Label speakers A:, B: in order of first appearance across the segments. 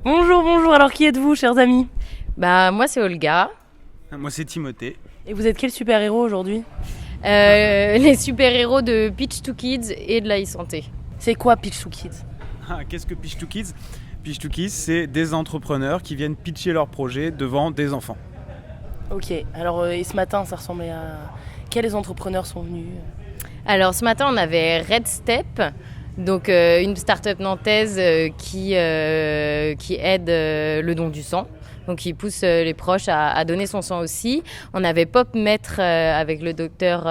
A: Bonjour, bonjour. Alors qui êtes-vous, chers amis?
B: Moi c'est Olga.
C: Moi, c'est Timothée.
A: Et vous êtes quel super-héros aujourd'hui?
B: Les super-héros de Pitch to Kids et de la e-santé.
A: C'est quoi Pitch to Kids?
C: Qu'est-ce que Pitch to Kids? Pitch to Kids, c'est des entrepreneurs qui viennent pitcher leurs projets devant des enfants.
A: Ok, alors et ce matin, ça ressemblait à... Quels entrepreneurs sont venus?
B: Alors ce matin on avait Red Step, donc une start-up nantaise qui aide le don du sang. Donc qui pousse les proches à donner son sang aussi. On avait Pop Maître avec le docteur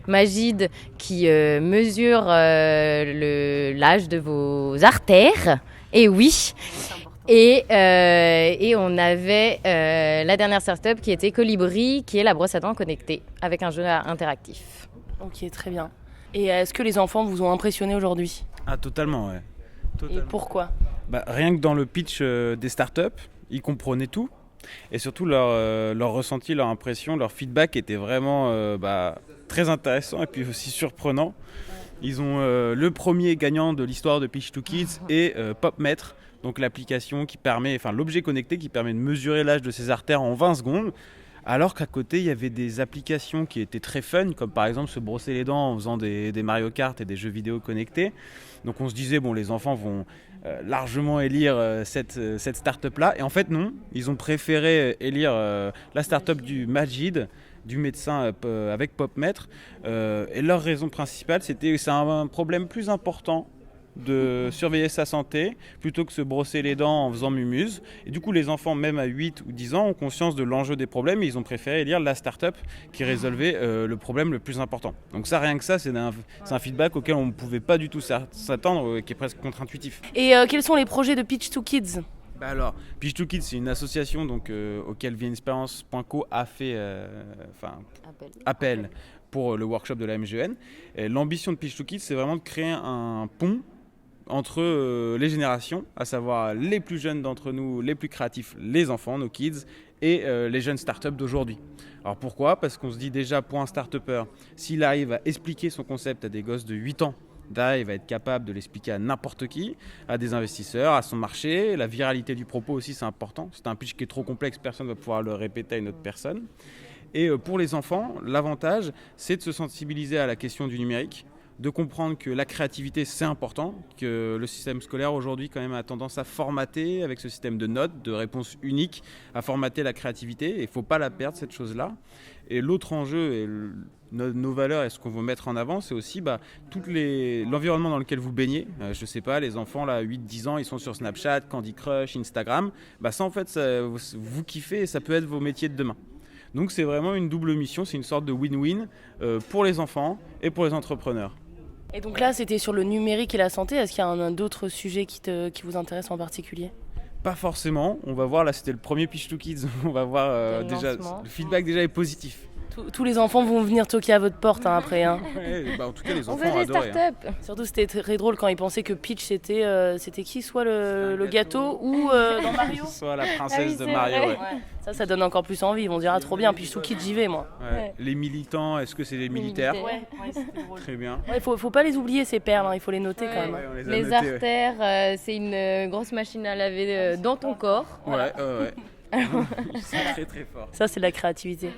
B: Magid qui mesure l'âge de vos artères. Et oui. Et on avait la dernière start-up qui était Colibri, qui est la brosse à dents connectée avec un jeu interactif.
A: Ok, très bien. Et est-ce que les enfants vous ont impressionné aujourd'hui?
C: Ah, totalement, ouais.
A: Et pourquoi?
C: Rien que dans le pitch des startups, ils comprenaient tout. Et surtout, leur ressenti, leur impression, leur feedback était vraiment très intéressant et puis aussi surprenant. Ils ont le premier gagnant de l'histoire de Pitch to Kids et PopMètre, donc l'application qui permet, enfin l'objet connecté qui permet de mesurer l'âge de ses artères en 20 secondes. Alors qu'à côté, il y avait des applications qui étaient très fun, comme par exemple se brosser les dents en faisant des Mario Kart et des jeux vidéo connectés. Donc on se disait, bon, les enfants vont largement élire cette start-up-là. Et en fait, non, ils ont préféré élire la start-up du Majid, du médecin avec PopMètre. Et leur raison principale, c'est un problème plus important de surveiller sa santé plutôt que se brosser les dents en faisant mumuse. Et du coup, les enfants, même à 8 ou 10 ans, ont conscience de l'enjeu des problèmes et ils ont préféré élire la start-up qui résolvait le problème le plus important. Donc ça, rien que ça, c'est un feedback auquel on ne pouvait pas du tout s'attendre, qui est presque contre-intuitif.
A: Et quels sont les projets de Pitch to Kids?
C: Alors, Pitch to Kids, c'est une association auquel Vienexperience.co a fait appel pour le workshop de la MGN. Et l'ambition de Pitch to Kids, c'est vraiment de créer un pont entre les générations, à savoir les plus jeunes d'entre nous, les plus créatifs, les enfants, nos kids, et les jeunes startups d'aujourd'hui. Alors pourquoi? Parce qu'on se dit déjà, pour un start-upper, s'il arrive à expliquer son concept à des gosses de 8 ans, il va être capable de l'expliquer à n'importe qui, à des investisseurs, à son marché. La viralité du propos aussi, c'est important. C'est un pitch qui est trop complexe, personne ne va pouvoir le répéter à une autre personne. Et pour les enfants, l'avantage, c'est de se sensibiliser à la question du numérique, de comprendre que la créativité, c'est important, que le système scolaire aujourd'hui quand même a tendance à formater, avec ce système de notes, de réponses uniques, à formater la créativité. Et il ne faut pas la perdre, cette chose-là. Et l'autre enjeu, et nos valeurs et ce qu'on veut mettre en avant, c'est aussi l'environnement dans lequel vous baignez. Je ne sais pas, les enfants, là, 8-10 ans, ils sont sur Snapchat, Candy Crush, Instagram. Ça, en fait, vous kiffez et ça peut être vos métiers de demain. Donc c'est vraiment une double mission, c'est une sorte de win-win pour les enfants et pour les entrepreneurs.
A: Et donc là, c'était sur le numérique et la santé. Est-ce qu'il y a d'autres sujets qui vous intéressent en particulier?
C: Pas forcément, on va voir, là c'était le premier Pitch to Kids, on va voir déjà, le feedback déjà est positif.
A: Tous les enfants vont venir toquer à votre porte après. Hein.
C: Ouais, en tout cas les
B: On
C: enfants
B: veut
C: ont
B: des
C: adoré.
B: startups.
A: Surtout c'était très drôle quand ils pensaient que Peach c'était qui? Soit le gâteau ou dans Mario.
C: Soit la
B: Ah
C: princesse
B: oui,
C: de
B: c'est
C: Mario.
B: vrai.
C: Ouais.
A: Ça donne encore plus envie. Ils vont dire ah trop bien, Peach to Kids, j'y vais moi.
C: Ouais. Les militants, est-ce que c'est des militaires?
B: militaires.
A: Ouais, c'était drôle.
C: Très bien.
A: Ouais, faut pas les oublier ces perles, hein. Il faut les noter quand même.
C: Ouais, on les a
B: Les
C: notés,
B: artères, c'est une grosse machine à laver dans ton corps.
C: Ouais. Ils sont très très forts.
A: Ça c'est de la créativité.